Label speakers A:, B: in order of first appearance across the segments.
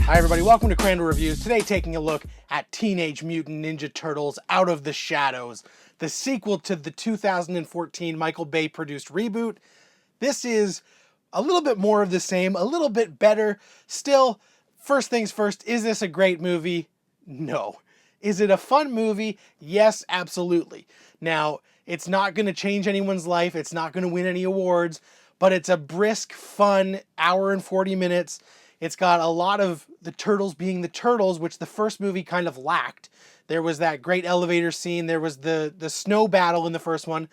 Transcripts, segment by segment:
A: Hi everybody, welcome to Crandall Reviews. Today taking a look at Teenage Mutant Ninja Turtles Out of the Shadows, the sequel to the 2014 Michael Bay produced reboot. This is a little bit more of the same, a little bit better. Still, first things first, is this a great movie? No. Is it a fun movie? Yes, absolutely. Now, it's not going to change anyone's life, it's not going to win any awards, but it's a brisk, fun hour and 40 minutes. It's got a lot of the turtles being the turtles, which the first movie kind of lacked. There was that great elevator scene. There was the snow battle in the first one.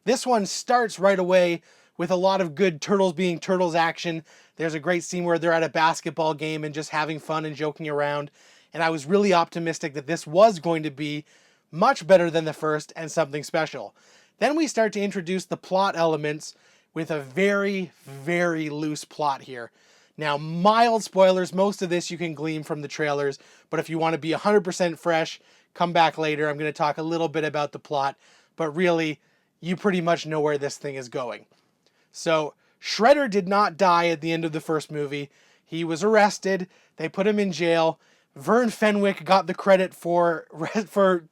A: This one starts right away with a lot of good turtles being turtles action. There's a great scene where they're at a basketball game and just having fun and joking around. And I was really optimistic that this was going to be much better than the first and something special. Then we start to introduce the plot elements with a very, very loose plot here. Now, mild spoilers, most of this you can glean from the trailers, but if you want to be 100% fresh, come back later. I'm going to talk a little bit about the plot, but really, you pretty much know where this thing is going. So, Shredder did not die at the end of the first movie. He was arrested, they put him in jail. Vern Fenwick got the credit for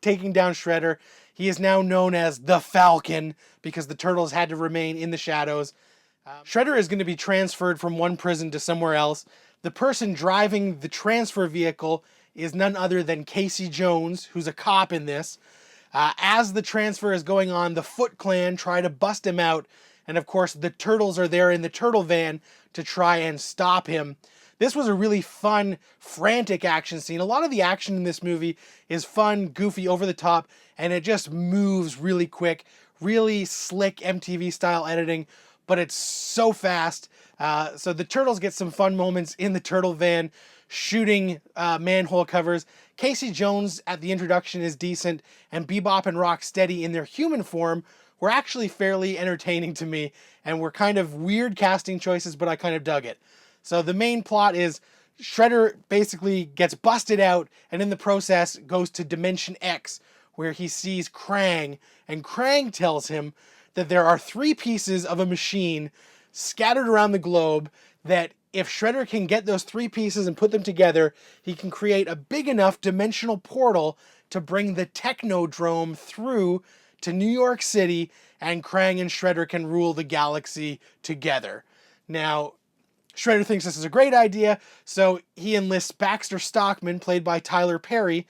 A: taking down Shredder. He is now known as the Falcon, because the Turtles had to remain in the shadows. Shredder is going to be transferred from one prison to somewhere else. The person driving the transfer vehicle is none other than Casey Jones, who's a cop in this. As the transfer is going on, the Foot Clan try to bust him out, and of course the Turtles are there in the Turtle Van to try and stop him. This was a really fun, frantic action scene. A lot of the action in this movie is fun, goofy, over the top, and it just moves really quick, really slick MTV-style editing, but it's so fast. So the Turtles get some fun moments in the Turtle Van, shooting manhole covers. Casey Jones at the introduction is decent, and Bepob and Rocksteady in their human form were actually fairly entertaining to me, and were kind of weird casting choices, but I kind of dug it. So the main plot is Shredder basically gets busted out, and in the process goes to Dimension X, where he sees Krang, and Krang tells him that there are 3 pieces of a machine scattered around the globe, that if Shredder can get those 3 pieces and put them together, he can create a big enough dimensional portal to bring the Technodrome through to New York City, and Krang and Shredder can rule the galaxy together. Now, Shredder thinks this is a great idea, so he enlists Baxter Stockman, played by Tyler Perry,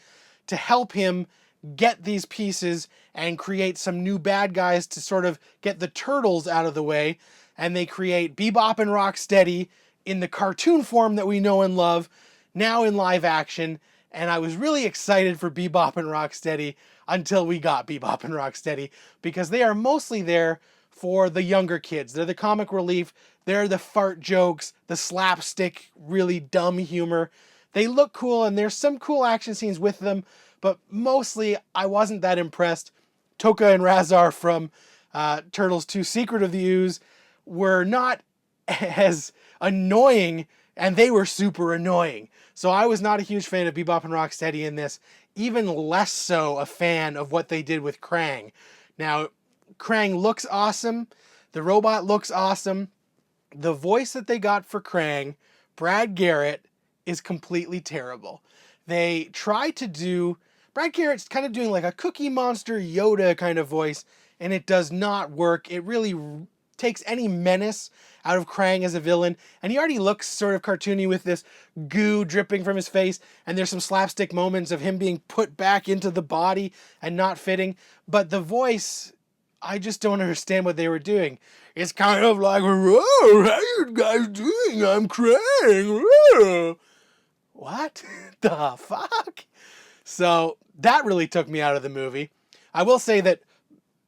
A: to help him get these pieces and create some new bad guys to sort of get the Turtles out of the way. And they create Bepob and Rocksteady in the cartoon form that we know and love, now in live action. And I was really excited for Bepob and Rocksteady until we got Bepob and Rocksteady, because they are mostly there for the younger kids. They're the comic relief, they're the fart jokes, the slapstick, really dumb humor. They look cool, and there's some cool action scenes with them, but mostly I wasn't that impressed. Toka and Razar from Turtles 2 Secret of the Ooze were not as annoying, and they were super annoying. So I was not a huge fan of Bepob and Rocksteady in this, even less so a fan of what they did with Krang. Now, Krang looks awesome, the robot looks awesome. The voice that they got for Krang, Brad Garrett, is completely terrible. They try to do... Brad Garrett's kind of doing like a Cookie Monster Yoda kind of voice, and it does not work. It really takes any menace out of Krang as a villain, and he already looks sort of cartoony with this goo dripping from his face, and there's some slapstick moments of him being put back into the body and not fitting, but the voice, I just don't understand what they were doing. It's kind of like, "Whoa, how you guys doing? I'm Krang." Whoa. What the fuck? So that really took me out of the movie. I will say that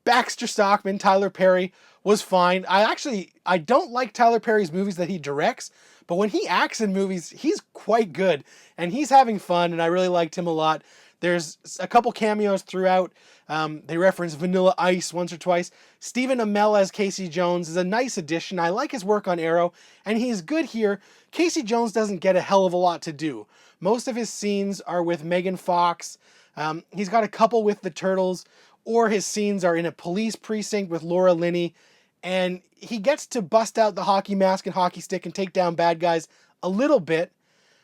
A: Baxter Stockman, Tyler Perry, was fine. I don't like Tyler Perry's movies that he directs, but when he acts in movies, he's quite good, and he's having fun, and I really liked him a lot. There's a couple cameos throughout. They reference Vanilla Ice once or twice. Stephen Amell as Casey Jones is a nice addition. I like his work on Arrow, and he's good here. Casey Jones doesn't get a hell of a lot to do. Most of his scenes are with Megan Fox. He's got a couple with the Turtles, or his scenes are in a police precinct with Laura Linney, and he gets to bust out the hockey mask and hockey stick and take down bad guys a little bit,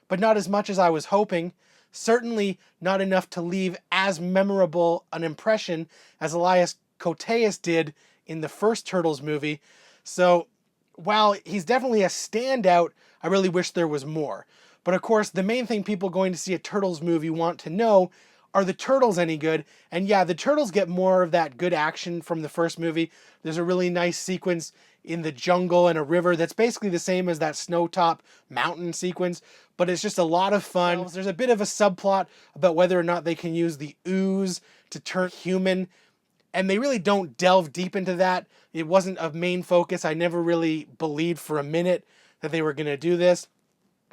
A: but not as much as I was hoping. Certainly not enough to leave as memorable an impression as Elias Koteas did in the first Turtles movie. So while he's definitely a standout, I really wish there was more. But of course, the main thing people going to see a Turtles movie want to know, are the Turtles any good? And yeah, the Turtles get more of that good action from the first movie. There's a really nice sequence in the jungle and a river that's basically the same as that snowtop mountain sequence, but it's just a lot of fun. There's a bit of a subplot about whether or not they can use the ooze to turn human, and they really don't delve deep into that. It wasn't a main focus. I never really believed for a minute that they were going to do this.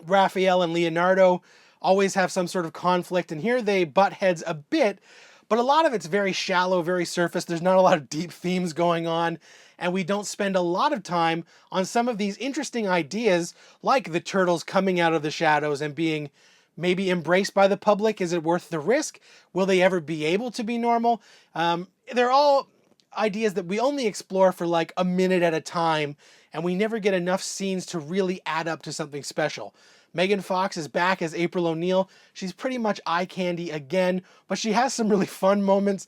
A: Raphael and Leonardo always have some sort of conflict, and here they butt heads a bit, but a lot of it's very shallow, very surface. There's not a lot of deep themes going on, and we don't spend a lot of time on some of these interesting ideas, like the Turtles coming out of the shadows and being maybe embraced by the public. Is it worth the risk? Will they ever be able to be normal? They're all ideas that we only explore for like a minute at a time, and we never get enough scenes to really add up to something special. Megan Fox is back as April O'Neil. She's pretty much eye candy again, but she has some really fun moments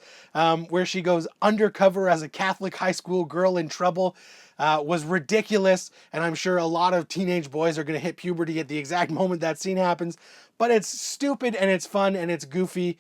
A: where she goes undercover as a Catholic high school girl in trouble. Was ridiculous, and I'm sure a lot of teenage boys are going to hit puberty at the exact moment that scene happens, but it's stupid and it's fun and it's goofy.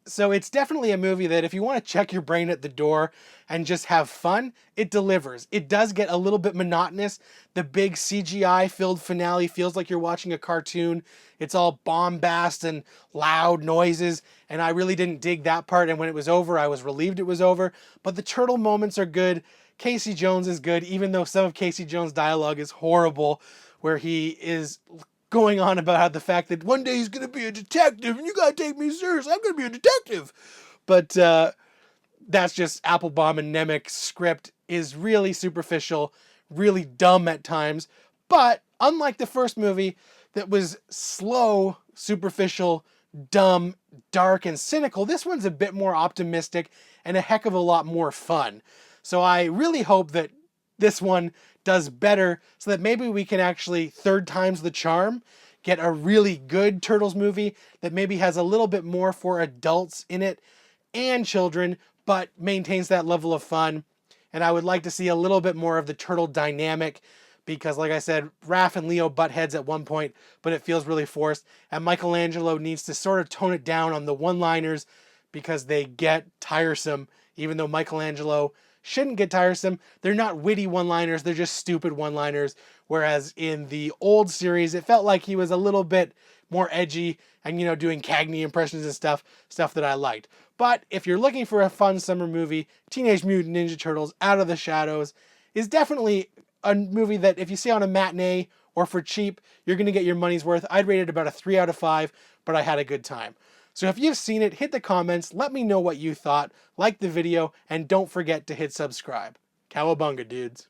A: So it's definitely a movie that if you want to check your brain at the door and just have fun, it delivers. It does get a little bit monotonous. The big CGI-filled finale feels like you're watching a cartoon. It's all bombast and loud noises, and I really didn't dig that part, and when it was over, I was relieved it was over. But the turtle moments are good. Casey Jones is good, even though some of Casey Jones' dialogue is horrible, where he is going on about how the fact that one day he's going to be a detective and you got to take me serious. I'm going to be a detective. But that's just Applebaum and Nemec's script is really superficial, really dumb at times. But unlike the first movie that was slow, superficial, dumb, dark, and cynical, this one's a bit more optimistic and a heck of a lot more fun. So I really hope that this one does better so that maybe we can actually, third time's the charm, get a really good Turtles movie that maybe has a little bit more for adults in it and children, but maintains that level of fun. And I would like to see a little bit more of the turtle dynamic because, like I said, Raph and Leo butt heads at one point, but it feels really forced. And Michelangelo needs to sort of tone it down on the one-liners because they get tiresome, even though Michelangelo shouldn't get tiresome. They're not witty one-liners, they're just stupid one-liners. Whereas in the old series, it felt like he was a little bit more edgy and, you know, doing Cagney impressions and stuff that I liked. But if you're looking for a fun summer movie, Teenage Mutant Ninja Turtles Out of the Shadows is definitely a movie that if you see on a matinee or for cheap, you're going to get your money's worth. I'd rate it about a 3 out of 5, but I had a good time. So if you've seen it, hit the comments, let me know what you thought, like the video, and don't forget to hit subscribe. Cowabunga, dudes.